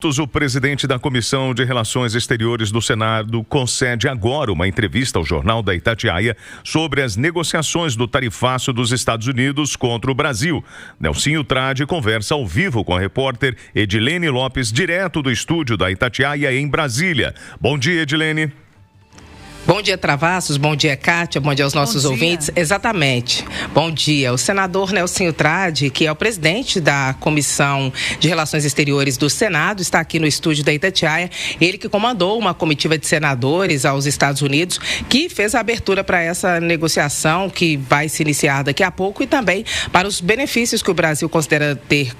O presidente da Comissão de Relações Exteriores do Senado concede agora uma entrevista ao jornal da Itatiaia sobre as negociações do tarifaço dos Estados Unidos contra o Brasil. Nelsinho Trade conversa ao vivo com a repórter Edilene Lopes, direto do estúdio da Itatiaia em Brasília. Bom dia, Edilene. Bom dia, Travassos. Bom dia, Kátia. Bom dia aos nossos ouvintes. Exatamente. Bom dia. O senador Nelsinho Trade, que é o presidente da Comissão de Relações Exteriores do Senado, está aqui no estúdio da Itatiaia. Ele que comandou uma comitiva de senadores aos Estados Unidos, que fez a abertura para essa negociação que vai se iniciar daqui a pouco e também para os benefícios que o Brasil considera ter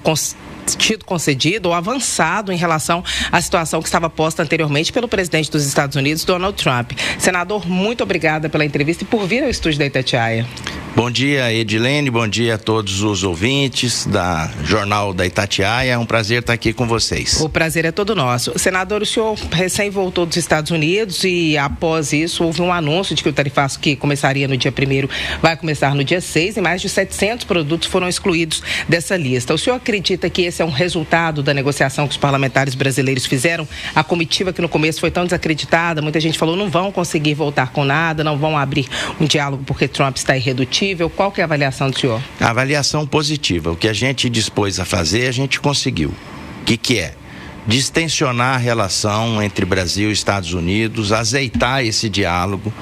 tido concedido ou avançado em relação à situação que estava posta anteriormente pelo presidente dos Estados Unidos, Donald Trump. Senador, muito obrigada pela entrevista e por vir ao estúdio da Itatiaia. Bom dia, Edilene, bom dia a todos os ouvintes da Jornal da Itatiaia, é um prazer estar aqui com vocês. O prazer é todo nosso. Senador, o senhor recém voltou dos Estados Unidos e após isso houve um anúncio de que o tarifaço que começaria no dia 1º vai começar no dia 6 e mais de 700 produtos foram excluídos dessa lista. O senhor acredita que esse é um resultado da negociação que os parlamentares brasileiros fizeram? A comitiva que no começo foi tão desacreditada, muita gente falou não vão conseguir voltar com nada, não vão abrir um diálogo porque Trump está irredutível. Qual que é a avaliação do senhor? A avaliação positiva. O que a gente dispôs a fazer, a gente conseguiu. O que é? Distensionar a relação entre Brasil e Estados Unidos, azeitar esse diálogo,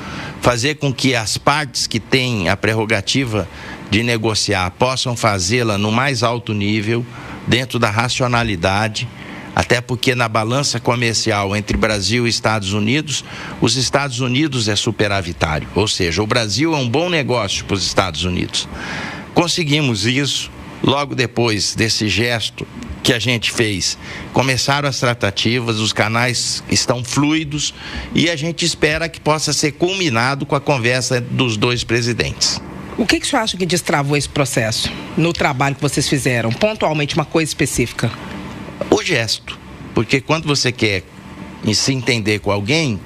fazer com que as partes que têm a prerrogativa de negociar possam fazê-la no mais alto nível, dentro da racionalidade, até porque na balança comercial entre Brasil e Estados Unidos, os Estados Unidos é superavitário, ou seja, o Brasil é um bom negócio para os Estados Unidos. Conseguimos isso, logo depois desse gesto que a gente fez, começaram as tratativas, os canais estão fluidos e a gente espera que possa ser culminado com a conversa dos dois presidentes. O que o senhor acha que destravou esse processo no trabalho que vocês fizeram? Pontualmente, uma coisa específica. O gesto, porque quando você quer se entender com alguém,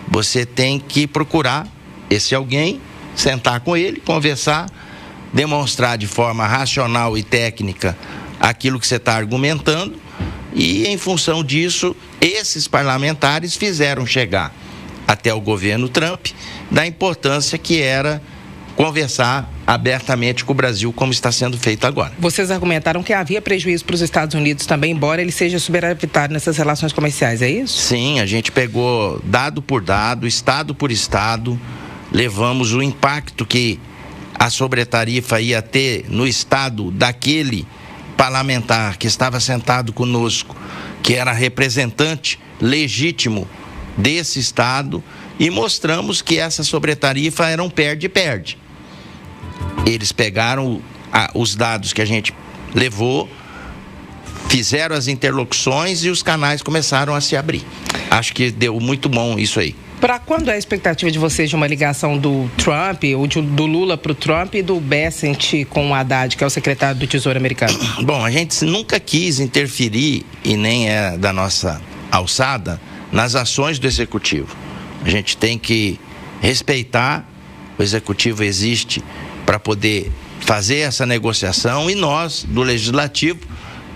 você tem que procurar esse alguém, sentar com ele, conversar, demonstrar de forma racional e técnica aquilo que você está argumentando e, em função disso, esses parlamentares fizeram chegar até o governo Trump da importância que era conversar abertamente com o Brasil, como está sendo feito agora. Vocês argumentaram que havia prejuízo para os Estados Unidos também, embora ele seja superavitário nessas relações comerciais, é isso? Sim, a gente pegou dado por dado, estado por estado, levamos o impacto que a sobretarifa ia ter no estado daquele parlamentar que estava sentado conosco, que era representante legítimo desse estado, e mostramos que essa sobretarifa era um perde-perde. Eles pegaram os dados que a gente levou, fizeram as interlocuções e os canais começaram a se abrir. Acho que deu muito bom isso aí. Para quando é a expectativa de vocês de uma ligação do Trump, ou do Lula para o Trump e do Bessent com o Haddad, que é o secretário do Tesouro americano? Bom, a gente nunca quis interferir, e nem é da nossa alçada, nas ações do Executivo. A gente tem que respeitar, o Executivo existe para poder fazer essa negociação e nós, do Legislativo,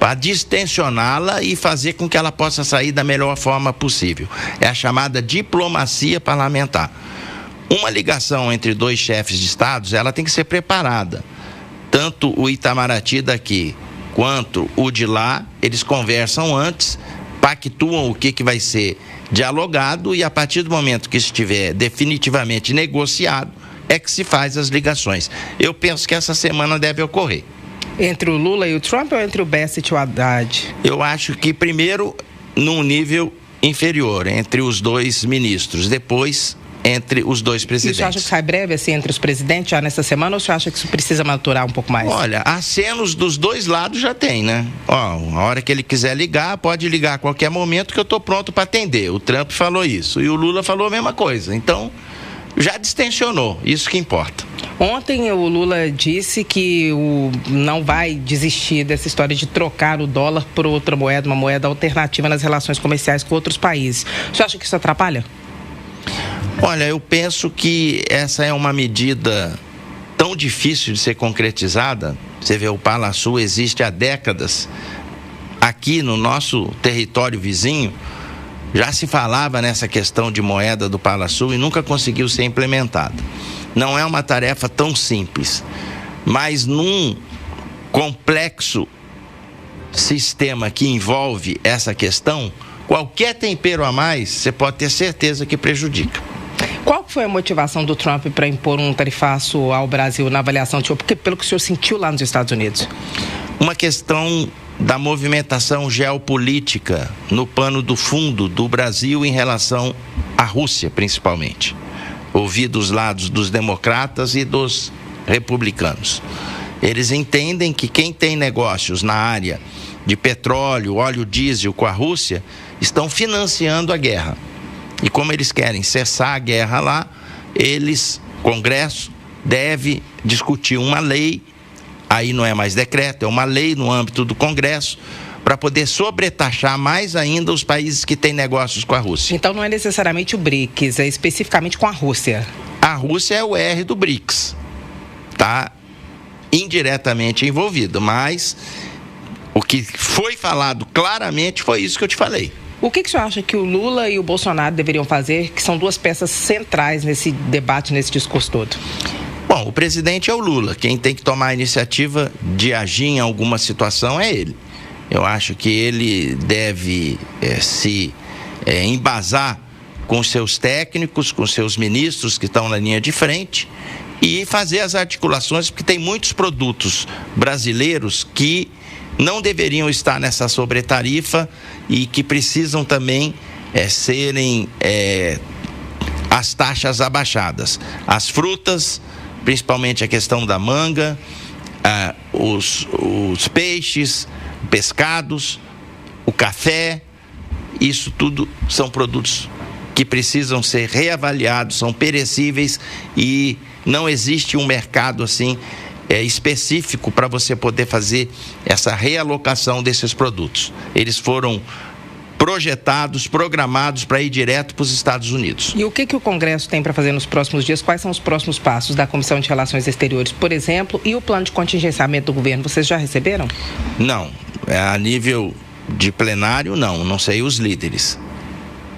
para distensioná-la e fazer com que ela possa sair da melhor forma possível. É a chamada diplomacia parlamentar. Uma ligação entre dois chefes de estados, ela tem que ser preparada. Tanto o Itamaraty daqui quanto o de lá, eles conversam antes, pactuam o que vai ser dialogado e a partir do momento que estiver definitivamente negociado, é que se faz as ligações. Eu penso que essa semana deve ocorrer. Entre o Lula e o Trump ou entre o Bessent e o Haddad? Eu acho que primeiro num nível inferior, entre os dois ministros, depois entre os dois presidentes. E você acha que sai breve assim entre os presidentes já nessa semana ou você acha que isso precisa maturar um pouco mais? Olha, acenos dos dois lados já tem, né? A hora que ele quiser ligar, pode ligar a qualquer momento que eu estou pronto para atender. O Trump falou isso e o Lula falou a mesma coisa. Então, já distensionou, isso que importa. Ontem o Lula disse que não vai desistir dessa história de trocar o dólar por outra moeda, uma moeda alternativa nas relações comerciais com outros países. Você acha que isso atrapalha? Olha, eu penso que essa é uma medida tão difícil de ser concretizada. Você vê, o Pala Sul existe há décadas. aqui no nosso território vizinho, já se falava nessa questão de moeda do Palasul e nunca conseguiu ser implementada. Não é uma tarefa tão simples, mas num complexo sistema que envolve essa questão, qualquer tempero a mais, você pode ter certeza que prejudica. Qual foi a motivação do Trump para impor um tarifaço ao Brasil na avaliação do senhor? Porque pelo que o senhor sentiu lá nos Estados Unidos? Uma questão da movimentação geopolítica no pano do fundo do Brasil em relação à Rússia, principalmente. Ouvi dos lados dos democratas e dos republicanos. Eles entendem que quem tem negócios na área de petróleo, óleo diesel com a Rússia, estão financiando a guerra. E como eles querem cessar a guerra lá, o Congresso deve discutir uma lei, aí não é mais decreto, é uma lei no âmbito do Congresso, para poder sobretaxar mais ainda os países que têm negócios com a Rússia. Então não é necessariamente o BRICS, é especificamente com a Rússia. A Rússia é o R do BRICS, está indiretamente envolvido, mas o que foi falado claramente foi isso que eu te falei. O que o senhor acha que o Lula e o Bolsonaro deveriam fazer, que são duas peças centrais nesse debate, nesse discurso todo? Bom, o presidente é o Lula. Quem tem que tomar a iniciativa de agir em alguma situação é ele. Eu acho que ele deve se embasar com seus técnicos, com seus ministros que estão na linha de frente e fazer as articulações, porque tem muitos produtos brasileiros que não deveriam estar nessa sobretarifa e que precisam também serem as taxas abaixadas. As frutas, principalmente a questão da manga, os peixes, pescados, o café, isso tudo são produtos que precisam ser reavaliados, são perecíveis e não existe um mercado assim específico para você poder fazer essa realocação desses produtos. Eles foram projetados, programados para ir direto para os Estados Unidos. E o que o Congresso tem para fazer nos próximos dias? Quais são os próximos passos da Comissão de Relações Exteriores, por exemplo, e o plano de contingenciamento do governo? Vocês já receberam? Não. A nível de plenário, não sei os líderes.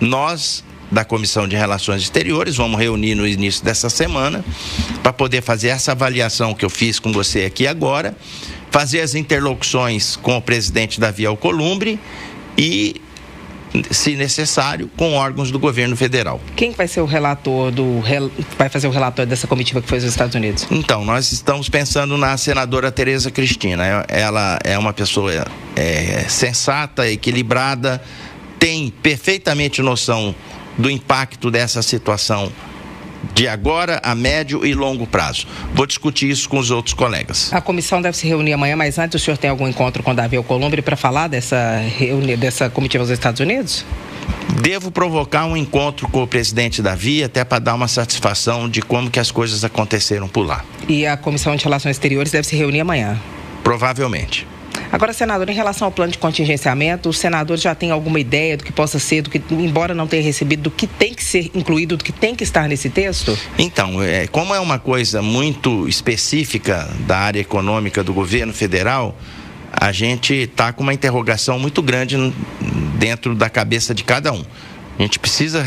Nós, da Comissão de Relações Exteriores, vamos reunir no início dessa semana para poder fazer essa avaliação que eu fiz com você aqui agora, fazer as interlocuções com o presidente Davi Alcolumbre e, se necessário, com órgãos do governo federal. Quem vai ser o relator vai fazer o relatório dessa comitiva que foi aos Estados Unidos? Então, nós estamos pensando na senadora Tereza Cristina. Ela é uma pessoa sensata, equilibrada, tem perfeitamente noção do impacto dessa situação de agora a médio e longo prazo. Vou discutir isso com os outros colegas. A comissão deve se reunir amanhã, mas antes o senhor tem algum encontro com Davi Alcolumbre para falar dessa comitiva aos Estados Unidos? Devo provocar um encontro com o presidente Davi até para dar uma satisfação de como que as coisas aconteceram por lá. E a Comissão de Relações Exteriores deve se reunir amanhã? Provavelmente. Agora, senador, em relação ao plano de contingenciamento, o senador já tem alguma ideia do que possa ser, do que, embora não tenha recebido, do que tem que ser incluído, do que tem que estar nesse texto? Então, como é uma coisa muito específica da área econômica do governo federal, a gente está com uma interrogação muito grande dentro da cabeça de cada um. A gente precisa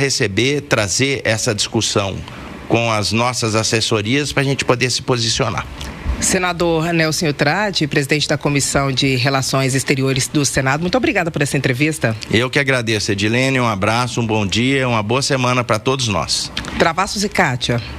trazer essa discussão com as nossas assessorias para a gente poder se posicionar. Senador Nelson Iltrade, presidente da Comissão de Relações Exteriores do Senado, muito obrigada por essa entrevista. Eu que agradeço, Edilene, um abraço, um bom dia, uma boa semana para todos nós. Travassos e Kátia.